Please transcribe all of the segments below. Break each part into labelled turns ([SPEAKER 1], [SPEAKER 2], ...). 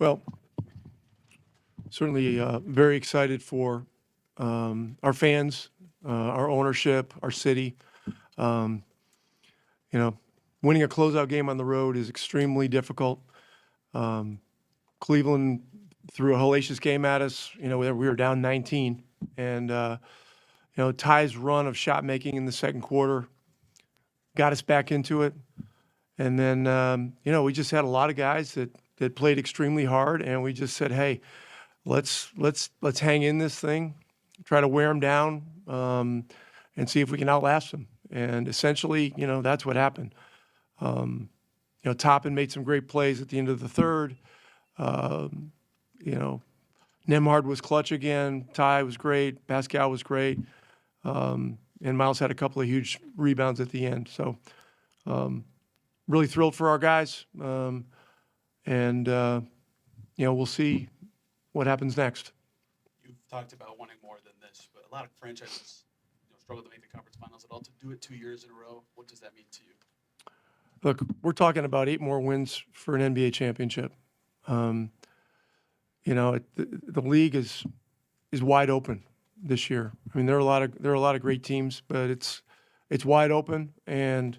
[SPEAKER 1] Well, certainly very excited for our fans, our ownership, our city. Um, you know, winning a closeout game on the road is extremely difficult. Cleveland threw a hellacious game at us. You know, we were down 19, and Ty's run of shot making in the second quarter got us back into it. And then we just had a lot of guys that played extremely hard, and we just said, hey, let's hang in this thing, try to wear them down, and see if we can outlast them. And essentially, that's what happened. Toppin made some great plays at the end of the third. Nembhard was clutch again. Ty was great. Pascal was great. And Miles had a couple of huge rebounds at the end. So really thrilled for our guys. We'll see what happens next.
[SPEAKER 2] You've talked about wanting more than this, but a lot of franchises struggle to make the conference finals. But to do it 2 years in a row, what does that mean to you?
[SPEAKER 1] Look, we're talking about 8 more wins for an NBA championship. The league is wide open this year. I mean, there are a lot of great teams, but it's wide open, and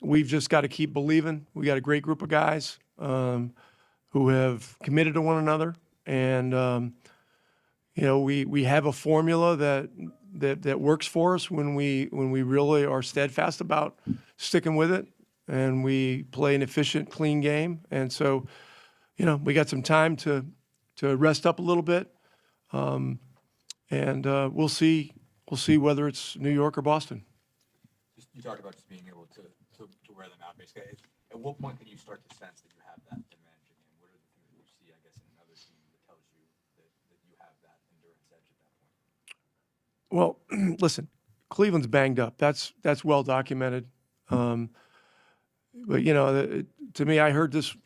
[SPEAKER 1] we've just got to keep believing. We got a great group of guys who have committed to one another, and we have a formula that works for us when we really are steadfast about sticking with it, and we play an efficient, clean game. And so, we got some time to rest up a little bit, and we'll see whether it's New York or Boston.
[SPEAKER 3] You talked about just being able to wear them out, basically. At what point can you start to sense that you have that advantage again? What are the things that you see, I guess, in another team that tells you that you have that endurance edge at that point?
[SPEAKER 1] Well, listen, Cleveland's banged up. That's well documented. But to me, I heard this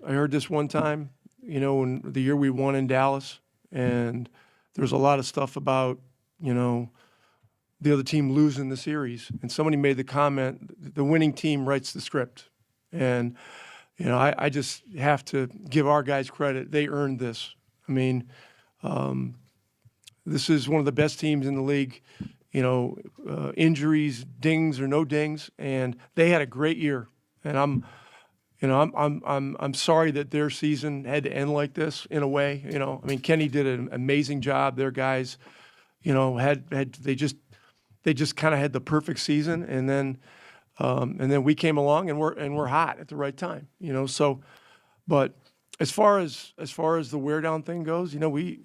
[SPEAKER 1] one time. In the year we won in Dallas, and there was a lot of stuff about the other team losing the series, and somebody made the comment, the winning team writes the script. And I just have to give our guys credit. They earned this. I mean, this is one of the best teams in the league. Injuries, dings or no dings, and they had a great year. And I'm sorry that their season had to end like this in a way. Kenny did an amazing job. Their guys, they just kind of had the perfect season, and then we came along and we're hot at the right time. So, but as far as the wear down thing goes, we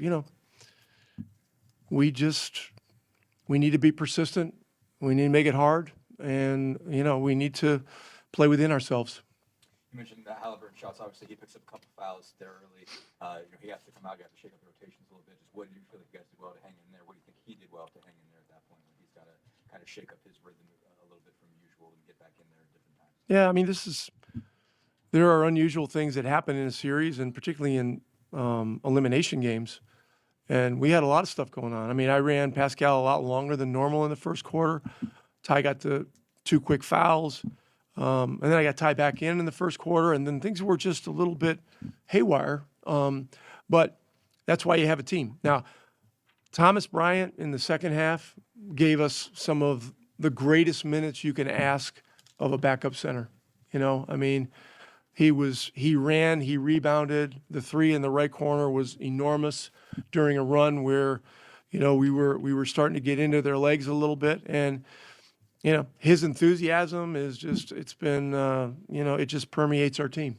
[SPEAKER 1] need to be persistent. We need to make it hard, and we need to play within ourselves.
[SPEAKER 3] You mentioned the Haliburton shots. Obviously, he picks up a couple fouls there early. He has to come out, got to shake up the rotations a little bit. Just what do you feel like you guys did well to hang in there? What do you think he did well to hang in there at that point? He's got to kind of shake up his rhythm a little bit from usual and get back in there at different times.
[SPEAKER 1] Yeah, there are unusual things that happen in a series, and particularly in elimination games. And we had a lot of stuff going on. I ran Pascal a lot longer than normal in the first quarter. Ty got the 2 quick fouls. And then I got Ty back in the first quarter, and then things were just a little bit haywire. But that's why you have a team. Now, Thomas Bryant in the second half gave us some of the greatest minutes you can ask of a backup center. He ran, he rebounded. The 3 in the right corner was enormous during a run where, we were starting to get into their legs a little bit. And, his enthusiasm is just, it's been, it just permeates our team.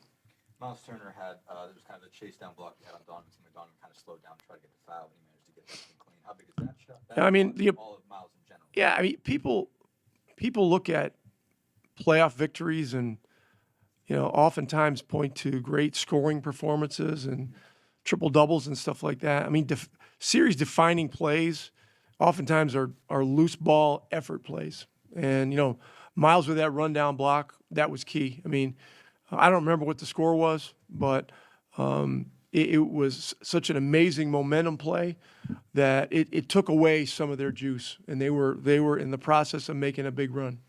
[SPEAKER 3] Miles Turner had, there was kind of a chase down block he had on Donovan. Donovan kind of slowed down, tried to get the foul. He managed to get that thing clean. How big is that shot? All of Miles in general.
[SPEAKER 1] Yeah, people look at playoff victories and, oftentimes point to great scoring performances and triple doubles and stuff like that. Series defining plays oftentimes are loose ball effort plays. And, Miles with that rundown block, that was key. I don't remember what the score was, but it was such an amazing momentum play that it took away some of their juice, and they were in the process of making a big run.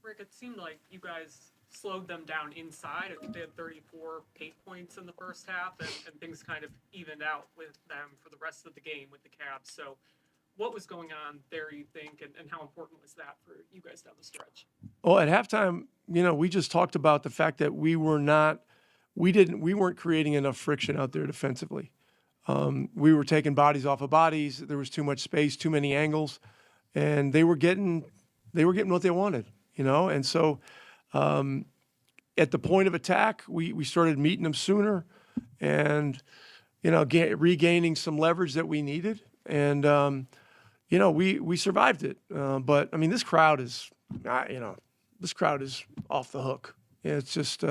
[SPEAKER 4] Rick, it seemed like you guys slowed them down inside. I think they had 34 paint points in the first half, and things kind of evened out with them for the rest of the game with the Cavs. So what was going on there, you think, and how important was that for you guys down the stretch?
[SPEAKER 1] Well, at halftime, we just talked about the fact that we weren't creating enough friction out there defensively. We were taking bodies off of bodies. There was too much space, too many angles, and they were getting what they wanted, And so, at the point of attack, we started meeting them sooner, and regaining some leverage that we needed, and we survived it. But I mean, this crowd is off the hook. It's just.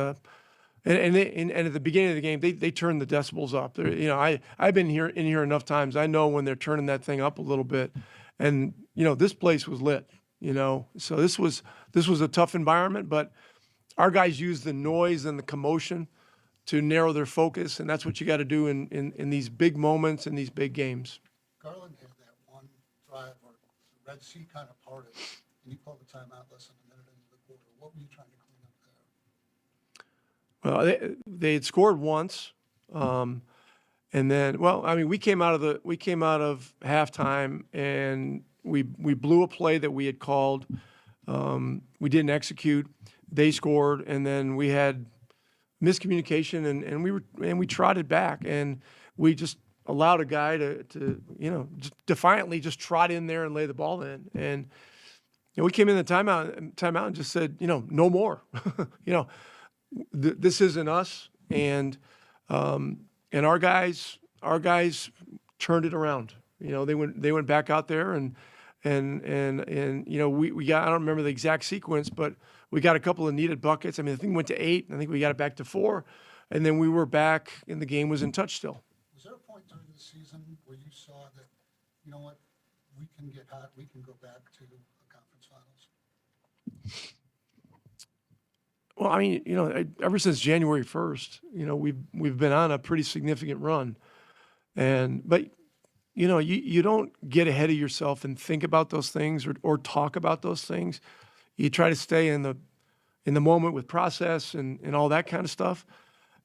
[SPEAKER 1] And at the beginning of the game, they turned the decibels up. I've been in here enough times. I know when they're turning that thing up a little bit, and this place was lit. So this was a tough environment, but our guys used the noise and the commotion to narrow their focus, and that's what you got to do in these big moments and these big games.
[SPEAKER 5] Garland had that one drive where the Red Sea kind of parted, and you called the timeout less than a minute into the quarter. What were you trying to clean up there?
[SPEAKER 1] Well, they had scored once, and then, we came out of halftime, and we blew a play that we had called. We didn't execute. They scored, and then we had miscommunication, and we trotted back, and we just allowed a guy to just defiantly just trot in there and lay the ball in, and we came in the timeout and just said, no more. This isn't us, and our guys turned it around. They went back out there, and we got, I don't remember the exact sequence, but we got a couple of needed buckets. I mean, the thing went to 8, and I think we got it back to 4, and then we were back, and the game was in touch still.
[SPEAKER 5] Was there a point during the season where you saw that, you know what, we can get hot, we can go back to the conference finals?
[SPEAKER 1] Well, I mean, ever since January 1st, we've been on a pretty significant run, but you don't get ahead of yourself and think about those things or talk about those things. You try to stay in the moment with process and all that kind of stuff,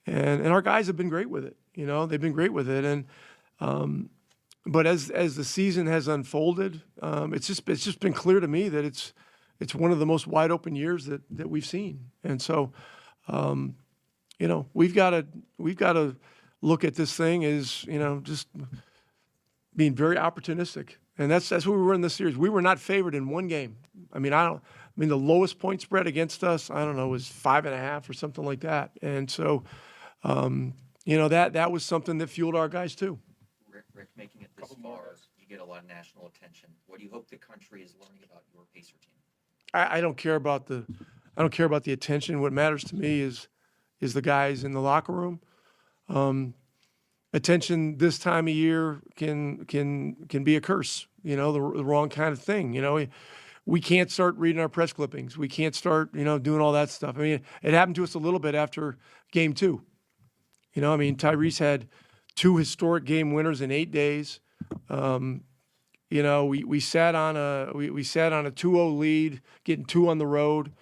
[SPEAKER 1] and our guys have been great with it. They've been great with it, and but as the season has unfolded, it's just been clear to me that it's one of the most wide open years that we've seen. And so, we've got to look at this thing as, just being very opportunistic. And that's what we were in this series. We were not favored in one game. I mean, the lowest point spread against us, I don't know, was 5.5 or something like that. And so, that was something that fueled our guys too.
[SPEAKER 6] Rick, making it this far, you get a lot of national attention. What do you hope the country is learning about your Pacer team?
[SPEAKER 1] I don't care about the attention. What matters to me is the guys in the locker room. Attention this time of year can be a curse. The wrong kind of thing. We can't start reading our press clippings. We can't start doing all that stuff. I mean, it happened to us a little bit after game 2. Tyrese had 2 historic game winners in 8 days. We sat on a 2-0 lead, getting 2 on the road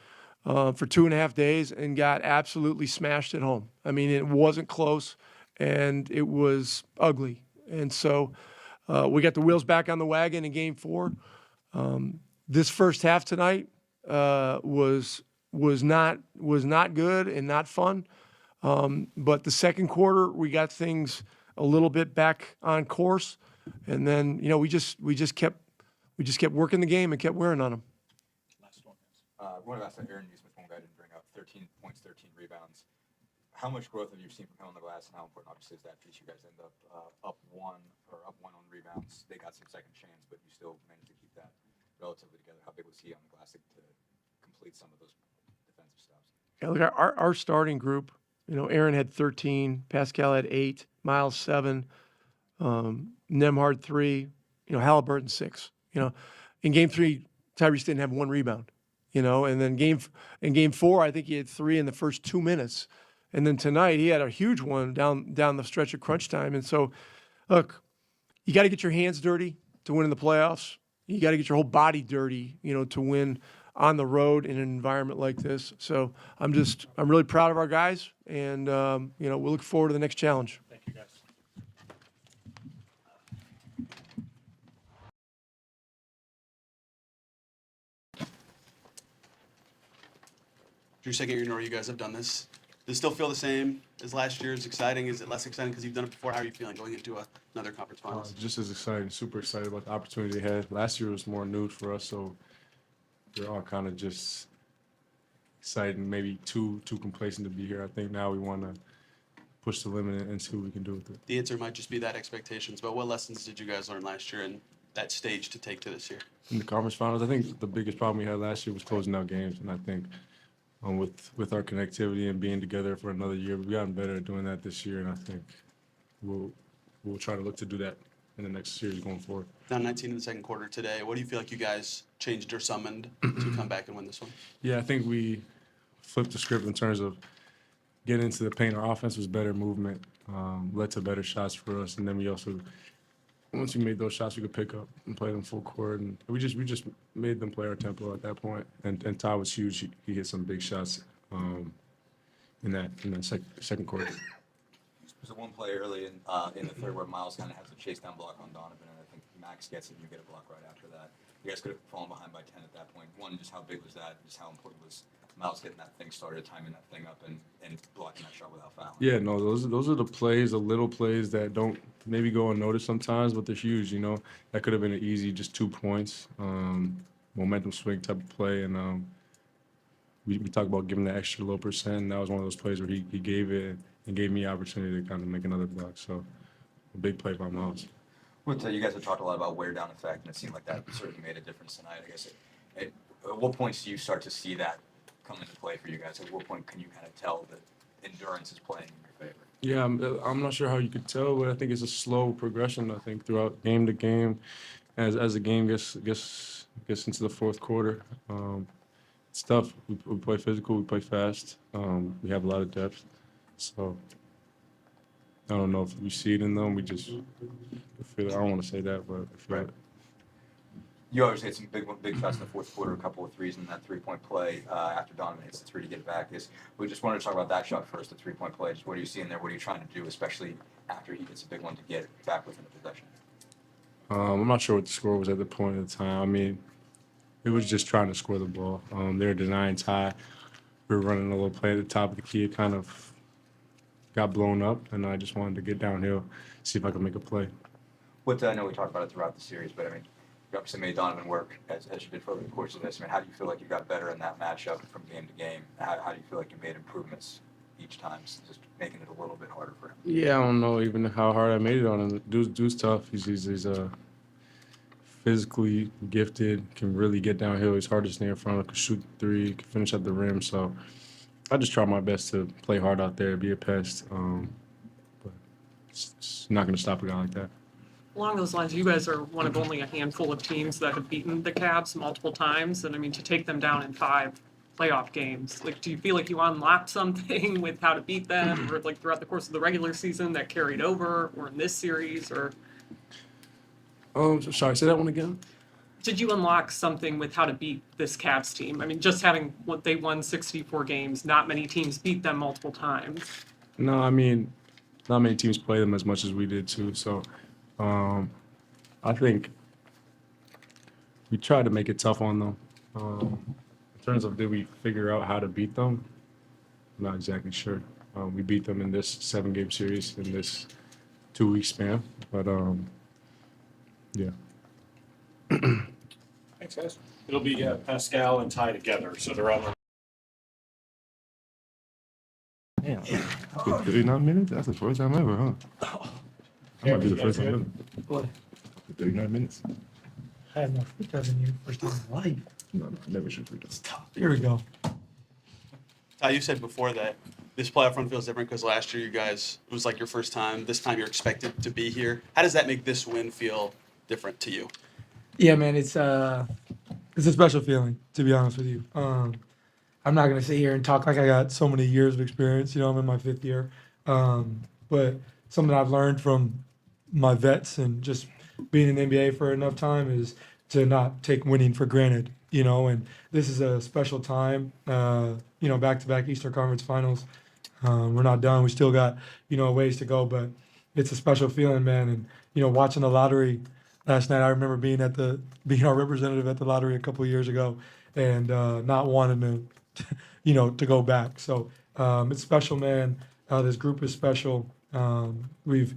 [SPEAKER 1] for 2.5 days, and got absolutely smashed at home. I mean, it wasn't close, and it was ugly. And so we got the wheels back on the wagon in game 4. This first half tonight was not good and not fun. But the second quarter, we got things a little bit back on course. And then, we just kept working the game and kept wearing on them.
[SPEAKER 3] Last one. One of us, Aaron Neesmith, one guy didn't bring up 13 points, 13 rebounds. How much growth have you seen from him on the glass, and how important, obviously, is that piece? You guys end up up one on rebounds. They got some second chance, but you still managed to keep that relatively together. How big was he on the glass to complete some of those defensive stops?
[SPEAKER 1] Yeah, look, our starting group, Aaron had 13, Pascal had 8, Miles 7. Nembhard 3, Haliburton 6. In game 3, Tyrese didn't have 1 rebound. And then in game 4, I think he had 3 in the first 2 minutes, and then tonight he had a huge one down the stretch of crunch time. And so, look, you got to get your hands dirty to win in the playoffs. You got to get your whole body dirty, to win on the road in an environment like this. So I'm really proud of our guys, and we'll look forward to the next challenge.
[SPEAKER 7] Thank you, guys.
[SPEAKER 2] Your second year in a row, you guys have done this. Does it still feel the same as last year? Is it exciting? Is it less exciting because you've done it before? How are you feeling going into another conference finals?
[SPEAKER 8] Just as excited, super excited about the opportunity ahead. Last year was more new for us, so we're all kind of just excited and maybe too complacent to be here. I think now we want to push the limit and see what we can do with it.
[SPEAKER 2] The answer might just be that expectations, but what lessons did you guys learn last year and that stage to take to this year?
[SPEAKER 8] In the conference finals, I think the biggest problem we had last year was closing out games, and I think with our connectivity and being together for another year, we've gotten better at doing that this year, and I think we'll try to look to do that in the next series going forward.
[SPEAKER 2] Down 19 in the second quarter today. What do you feel like you guys changed or summoned to come back and win this one?
[SPEAKER 8] Yeah, I think we flipped the script in terms of getting into the paint. Our offense was better movement, led to better shots for us, and then we also, once we made those shots, we could pick up and play them full court, and we just made them play our tempo at that point. And Ty was huge. He hit some big shots in that second quarter.
[SPEAKER 3] There's one play early in the third where Miles kind of has a chase down block on Donovan, and I think Max gets it, and you get a block right after that. You guys could have fallen behind by 10 at that point. One, just how big was that? Just how important was Miles getting that thing started, timing that thing up, and blocking that shot without fouling?
[SPEAKER 8] Yeah, no, those are the plays, the little plays that don't maybe go unnoticed sometimes, but they're huge. That could have been an easy just 2 points, momentum swing type of play, and we talk about giving the extra low percent. And that was one of those plays where he gave it and gave me opportunity to kind of make another block. So a big play by Miles.
[SPEAKER 3] You guys have talked a lot about wear down effect, and it seemed like that certainly made a difference tonight. I guess at what points do you start to see that come into play for you guys? At what point can you kind of tell that endurance is playing in your favor?
[SPEAKER 8] Yeah, I'm not sure how you could tell, but I think it's a slow progression. I think throughout game to game, as the game gets into the fourth quarter, it's tough. We play physical, we play fast. We have a lot of depth, so I don't know if we see it in them. We just feel it. I don't want to say that, but I feel it.
[SPEAKER 3] You obviously had some big shots in the fourth quarter, a couple of threes in that three-point play after Donovan hits the three to get it back. We just wanted to talk about that shot first, the three-point play. Just what are you seeing there? What are you trying to do, especially after he hits a big one to get it back within the possession?
[SPEAKER 8] I'm not sure what the score was at the point of the time. I mean, it was just trying to score the ball. They were denying Ty. We were running a little play at the top of the key. It kind of got blown up, and I just wanted to get downhill, see if I could make a play.
[SPEAKER 3] I know we talked about it throughout the series, but I mean, you obviously made Donovan work as you did over the course of this. I mean, how do you feel like you got better in that matchup from game to game? How do you feel like you made improvements each time, just making it a little bit harder for him?
[SPEAKER 8] Yeah, I don't know even how hard I made it on him. Dude's tough. He's physically gifted, can really get downhill. He's hard to stay in front, can shoot three, can finish at the rim. So I just try my best to play hard out there, be a pest. But it's not going to stop a guy like that.
[SPEAKER 4] Along those lines, you guys are one of only a handful of teams that have beaten the Cavs multiple times, and I mean, to take them down in 5 playoff games, like, do you feel like you unlocked something with how to beat them, or like throughout the course of the regular season that carried over, or in this series, or
[SPEAKER 8] Sorry, say that one again.
[SPEAKER 4] did you unlock something with how to beat this Cavs team? I mean, just having what they won 64 games, not many teams beat them multiple times.
[SPEAKER 8] No, I mean, not many teams play them as much as we did too. So I think we tried to make it tough on them. In terms of did we figure out how to beat them? I'm not exactly sure. We beat them in this 7-game series in this 2-week span. But yeah.
[SPEAKER 7] Thanks, guys. It'll be Pascal and Ty together, so they're on.
[SPEAKER 9] Damn. 39 minutes? That's the first time ever, huh? That might be the first time ever.
[SPEAKER 10] What?
[SPEAKER 9] 39 minutes?
[SPEAKER 10] I have more free time than you first time in life.
[SPEAKER 9] No, I never shoot free throws.
[SPEAKER 10] Here we go.
[SPEAKER 2] Ty, you said before that this playoff run feels different because last year you guys, it was like your first time. This time you're expected to be here. How does that make this win feel different to you?
[SPEAKER 10] Yeah, man, it's a special feeling, to be honest with you. I'm not gonna sit here and talk like I got so many years of experience. You know, I'm in my 5th year, but something I've learned from my vets and just being in the NBA for enough time is to not take winning for granted. and this is a special time, back-to-back Eastern Conference Finals. We're not done. We still got, a ways to go, but it's a special feeling, man. And, watching the lottery last night, I remember being our representative at the lottery a couple of years ago and not wanting to, to go back. So it's special, man. This group is special. This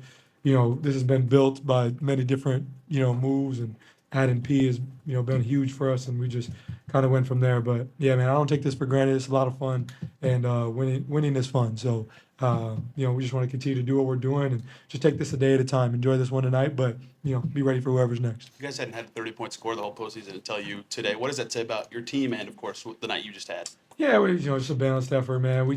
[SPEAKER 10] has been built by many different, moves, and adding P has, been huge for us, and we just kind of went from there. But yeah, man, I don't take this for granted. It's a lot of fun, and winning is fun. So, we just want to continue to do what we're doing and just take this a day at a time. Enjoy this one tonight, but, be ready for whoever's next.
[SPEAKER 2] You guys hadn't had a 30-point score the whole postseason until you today. What does that say about your team and, of course, the night you just had?
[SPEAKER 10] Yeah, just a balanced effort, man.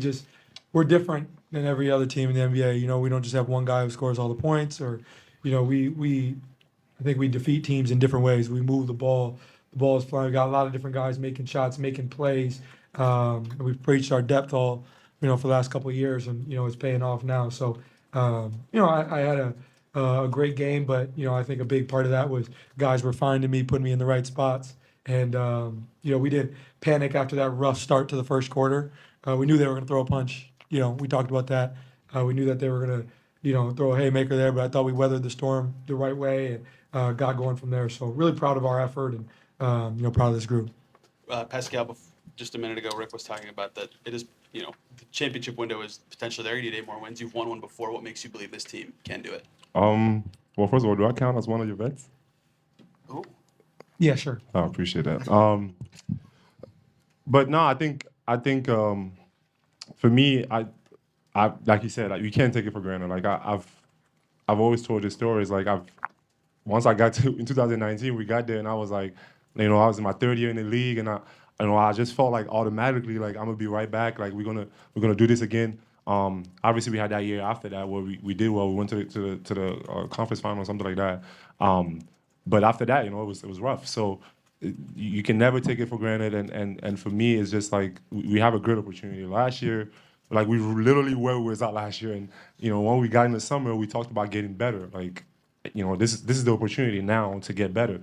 [SPEAKER 10] We're different than every other team in the NBA. We don't just have one guy who scores all the points, or, I think we defeat teams in different ways. We move the ball. The ball is flying. We got a lot of different guys making shots, making plays. We've preached our depth all, for the last couple of years, and, it's paying off now. So, I had a great game, but, I think a big part of that was guys were finding me, putting me in the right spots. And, we didn't panic after that rough start to the first quarter. We knew they were going to throw a punch. We talked about that. We knew that they were going to, throw a haymaker there, but I thought we weathered the storm the right way and got going from there. So really proud of our effort and, proud of this group.
[SPEAKER 2] Pascal, just a minute ago, Rick was talking about that it is, the championship window is potentially there. You need 8 more wins. You've won one before. What makes you believe this team can do it?
[SPEAKER 9] Well, first of all, do I count as one of your vets?
[SPEAKER 2] Ooh.
[SPEAKER 10] Yeah, sure.
[SPEAKER 9] I appreciate that. But no, I think for me, I like you said, like, you can't take it for granted. Like I've always told this story. It's like once I got to in 2019, we got there, and I was like, I was in my 3rd year in the league, and I just felt like automatically, like, I'm gonna be right back. Like we're gonna do this again. Obviously, we had that year after that where we did well. We went to the conference final or something like that. But after that, it was rough. So you can never take it for granted. And for me, it's just like we have a great opportunity. Last year, like, we literally where we was at last year. And when we got in the summer, we talked about getting better. Like, this is the opportunity now to get better.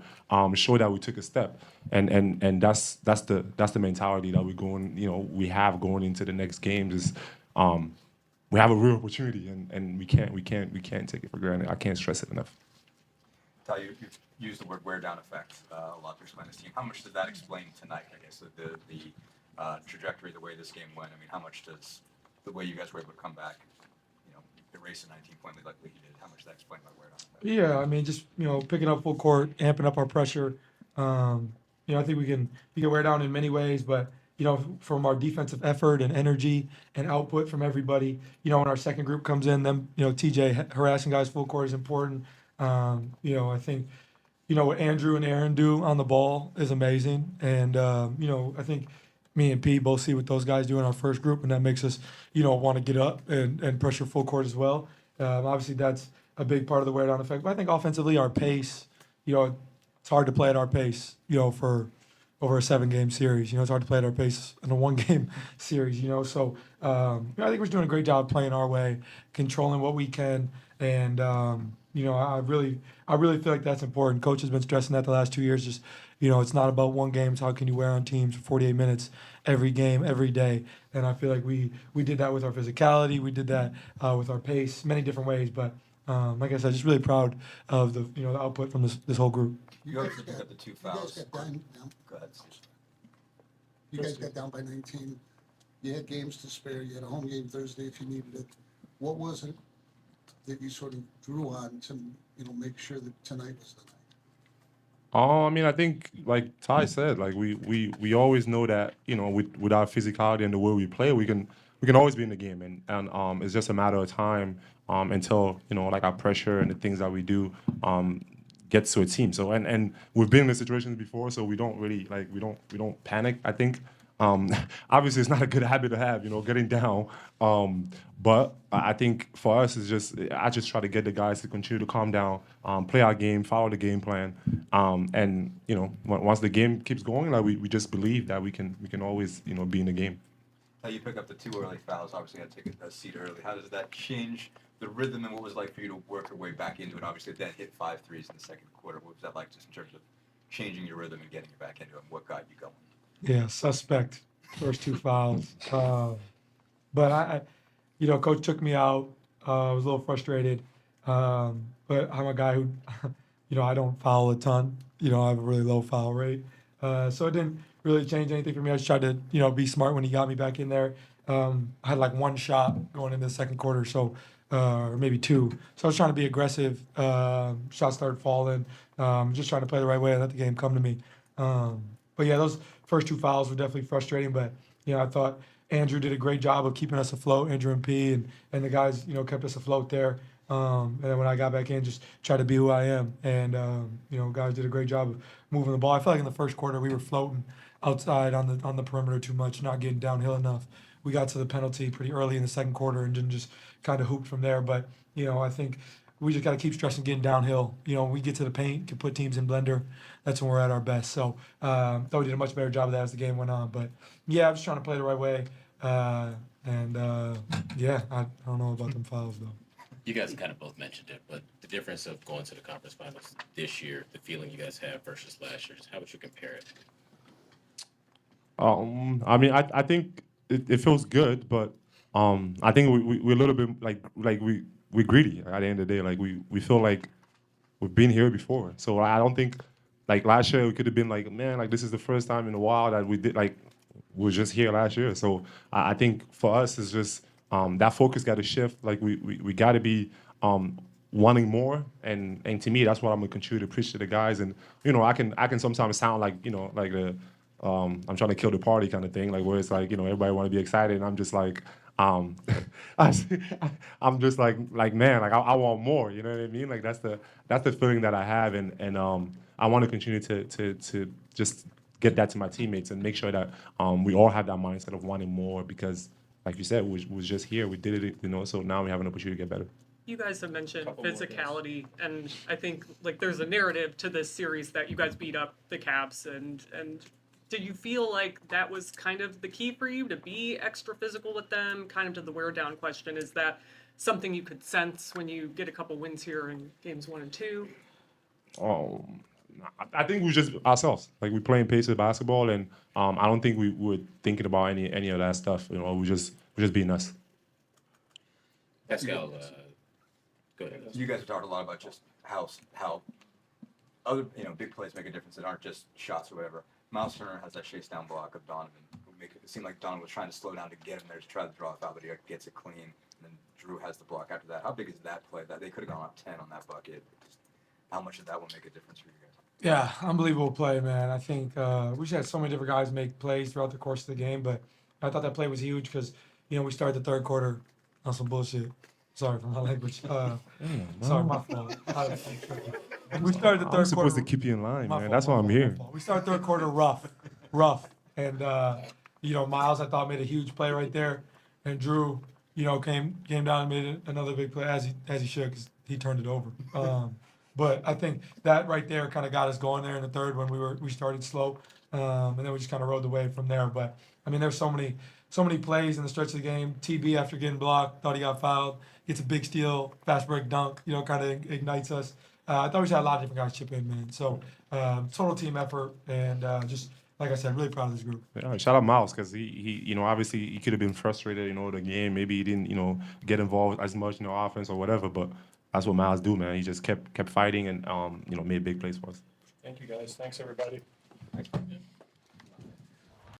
[SPEAKER 9] Show that we took a step. And that's the mentality that we have going into the next games is. We have a real opportunity, and we can't take it for granted. I can't stress it enough.
[SPEAKER 3] Ty, you've used the word wear down effect a lot to explain this team. How much does that explain tonight? I guess the trajectory, the way this game went. I mean, how much does the way you guys were able to come back, erase a 19-point lead like you did? How much does that explain by wear down effect?
[SPEAKER 10] Yeah, I mean, just picking up full court, amping up our pressure. I think we can wear down in many ways, but. From our defensive effort and energy and output from everybody, when our second group comes in, them, TJ harassing guys full court is important. I think, what Andrew and Aaron do on the ball is amazing. And, I think me and P both see what those guys do in our first group, and that makes us, want to get up and pressure full court as well. Obviously, that's a big part of the wear down effect. But I think offensively, our pace, it's hard to play at our pace, for over a 7-game series. It's hard to play at our pace in a 1-game series, So, I think we're doing a great job playing our way, controlling what we can. And, I really feel like that's important. Coach has been stressing that the last 2 years. Just, it's not about one game. It's how can you wear on teams for 48 minutes every game, every day. And I feel like we did that with our physicality. We did that with our pace, many different ways. But, like I said, just really proud of the output from this whole group.
[SPEAKER 3] You obviously picked up the 2 fouls. Go ahead, Steve.
[SPEAKER 5] You guys got down by 19. You had games to spare. You had a home game Thursday if you needed it. What was it that you sort of drew on to, make sure that tonight was the night?
[SPEAKER 9] I mean, I think, like Ty said, like we always know that, with our physicality and the way we play, we can always be in the game, and it's just a matter of time until like our pressure and the things that we do gets to a team. So and we've been in these situations before, so we don't really we don't panic. I think obviously it's not a good habit to have, getting down. But I think for us I just try to get the guys to continue to calm down, play our game, follow the game plan, and once the game keeps going, like we just believe that we can always be in the game.
[SPEAKER 3] Now you pick up the 2 early fouls. Obviously, had to take a seat early. How does that change the rhythm, and what was it like for you to work your way back into it? Obviously, then hit 5 threes in the second quarter. What was that like, just in terms of changing your rhythm and getting you back into it? What got you going?
[SPEAKER 10] Yeah, suspect. First two fouls. But Coach took me out. I was a little frustrated. But I'm a guy who, I don't foul a ton. I have a really low foul rate. So it didn't really change anything for me. I just tried to, be smart when he got me back in there. I had like one shot going into the second quarter, so or maybe two. So I was trying to be aggressive. Shots started falling. Just trying to play the right way and let the game come to me. But yeah, those first two fouls were definitely frustrating. But I thought Andrew did a great job of keeping us afloat. Andrew and P and the guys, kept us afloat there. And then when I got back in, just tried to be who I am. And guys did a great job of moving the ball. I felt like in the first quarter we were floating outside on the perimeter too much, not getting downhill enough. We got to the penalty pretty early in the second quarter and then just kind of hooped from there. But I think we just got to keep stressing getting downhill. We get to the paint, can put teams in blender. That's when we're at our best. So thought we did a much better job of that as the game went on. But yeah, I'm just trying to play the right way. I don't know about them fouls though.
[SPEAKER 11] You guys kind of both mentioned it, but the difference of going to the conference finals this year, the feeling you guys have versus last year, how would you compare it?
[SPEAKER 9] I think it feels good, but I think we're a little bit we're greedy at the end of the day. Like we feel like we've been here before. So I don't think like last year we could have been like, man, like this is the first time in a while that we did like we were just here last year. So I think for us it's just that focus got to shift. Like we got to be wanting more, and to me that's what I'm gonna continue to preach to the guys. And I can sometimes sound like like the I'm trying to kill the party kind of thing, like where it's like everybody want to be excited, and I'm just like I'm just like man, like I want more. You know what I mean? Like that's the feeling that I have, and I want to continue to just get that to my teammates and make sure that we all have that mindset of wanting more, because like you said, we was just here, we did it, so now we have an opportunity to get better.
[SPEAKER 4] You guys have mentioned physicality, and I think like there's a narrative to this series that you guys beat up the Cavs, and did you feel like that was kind of the key for you to be extra physical with them? Kind of to the wear down question, is that something you could sense when you get a couple wins here in games 1 and 2?
[SPEAKER 9] I think we just ourselves. Like we're playing pace of basketball, and I don't think we were thinking about any of that stuff. We just being us.
[SPEAKER 11] Pascal, go ahead.
[SPEAKER 3] You guys have talked a lot about just how other big plays make a difference that aren't just shots or whatever. Miles Turner has that chase down block of Donovan, who make it seem like Donovan was trying to slow down to get him there to try to draw a foul, but he gets it clean. And then Drew has the block after that. How big is that play? That they could have gone up 10 on that bucket. Just how much of that will make a difference for you guys?
[SPEAKER 10] Yeah, unbelievable play, man. I think we just had so many different guys make plays throughout the course of the game, but I thought that play was huge because, we started the third quarter on some bullshit. Sorry for my language. Sorry, my fault. We started the third quarter.
[SPEAKER 9] I'm supposed to keep you in line, man. That's why I'm here.
[SPEAKER 10] We started third quarter rough, and Miles I thought made a huge play right there, and Drew, came down and made another big play as he should, because he turned it over. But I think that right there kind of got us going there in the third when we started slow, and then we just kind of rode the wave from there. But I mean, there's so many plays in the stretch of the game. TB after getting blocked, thought he got fouled, gets a big steal, fast break dunk, kind of ignites us. I thought we just had a lot of different guys chip in, man. So total team effort, and just like I said, really proud of this group.
[SPEAKER 9] Yeah, shout out Miles, because he obviously he could have been frustrated, the game. Maybe he didn't, get involved as much, offense or whatever. But that's what Miles do, man. He just kept fighting and made big plays for us.
[SPEAKER 7] Thank you, guys. Thanks, everybody.
[SPEAKER 3] Thanks.